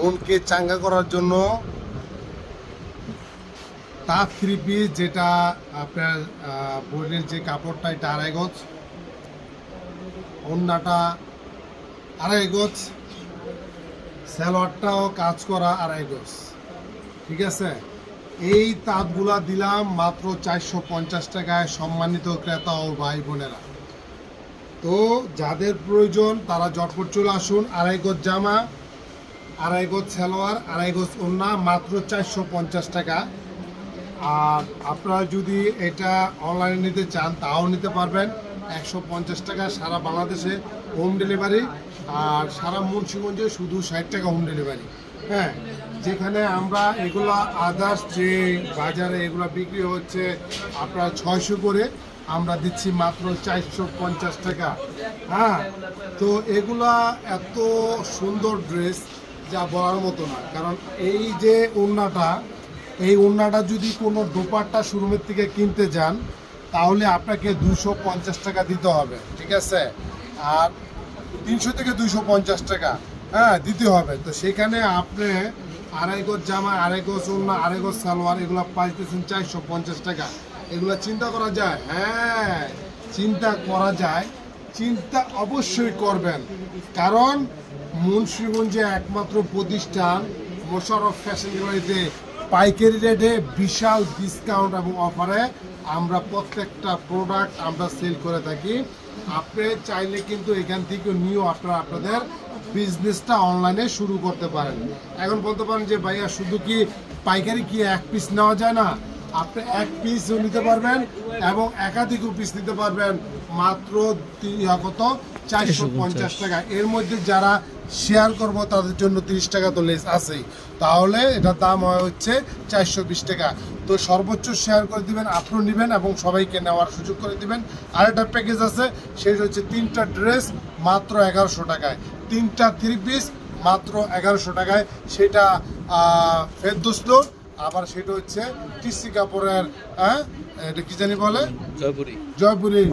মনকে চাঙ্গা করার জন্য তাঁত 3 পিস, যেটা আপনার বডির যে কাপড়টা এটা 2.5 গজ, ওড়নাটা 2.5 গজ, সালোয়ারটাও কাজ করা 2.5 গজ। ঠিক আছে, এই তাঁতগুলা দিলাম মাত্র 450 টাকায় সম্মানিত ক্রেতা ও ভাই বোনেরা। তো যাদের প্রয়োজন তারা ঝটপট চলে আসুন। 2.5 গজ জামা, 2.5 গজ সালোয়ার, 2.5 গজ ওড়না, মাত্র 450 টাকা। আর আপনারা যদি এটা অনলাইনে নিতে চান তাও নিতে পারবেন, 150 টাকা সারা বাংলাদেশে হোম ডেলিভারি, আর সারা মুন্সিগঞ্জে শুধু 60 টাকা হোম ডেলিভারি। হ্যাঁ, যেখানে আমরা এগুলা আদার্স যে বাজারে এগুলো বিক্রি হচ্ছে আপনার 600 করে, আমরা দিচ্ছি মাত্র 450 টাকা। হ্যাঁ, তো এগুলা এত সুন্দর ড্রেস যা বলার মতো না। কারণ এই যে এই ওড়নাটা যদি কোনো দোপাট্টা শোরুমের থেকে কিনতে যান তাহলে আপনাকে 250 টাকা দিতে হবে। ঠিক আছে, আর 300 থেকে 250 টাকা দিতে হবে। তো সেখানে আপনি 2.5 গজ জামা, 2.5 গজ ওড়না, 2.5 গজ সালোয়ার এগুলো পাইতেছেন 450 টাকা। এগুলো চিন্তা করা যায়? হ্যাঁ, চিন্তা করা যায়। চিন্তা অবশ্যই করবেন, কারণ মুন্সিগঞ্জে একমাত্র প্রতিষ্ঠান মোশাররফ ফ্যাশন গ্যালারিতে পাইকারি রেটে বিশাল ডিসকাউন্ট এবং অফারে আমরা প্রত্যেকটা প্রোডাক্ট আমরা সেল করে থাকি। আপনি চাইলে কিন্তু এখান থেকে নিয়েও আপনারা আপনাদের বিজনেসটা অনলাইনে শুরু করতে পারেন। এখন বলতে পারেন যে ভাইয়া শুধু কি পাইকারি কি 1 পিস নেওয়া যায় না? আপনি 1 পিসও নিতে পারবেন এবং একাধিকও পিস নিতে পারবেন মাত্র 450 টাকা। এর মধ্যে যারা শেয়ার করব তাদের জন্য 30 টাকা তো লেস আছেই, তাহলে এটার দাম হচ্ছে 420 টাকা। তো সর্বোচ্চ শেয়ার করে দিবেন, আপনিও নেবেন এবং সবাইকে নেওয়ার সুযোগ করে দিবেন। আরেকটা প্যাকেজ আছে, সেটা হচ্ছে 3টা ড্রেস মাত্র 1100 টাকায়, 3টা 3 পিস মাত্র 1100 টাকায়। সেটা ফেরদৌসলো, আবার সেটা হচ্ছে টিসি কাপড়ের, এটা কি জানি বলে, জয়পুরি।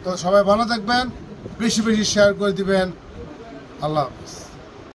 তো সবাই ভালো থাকবেন, বেশি বেশি শেয়ার করে দিবেন। আল্লাহ হাফেজ।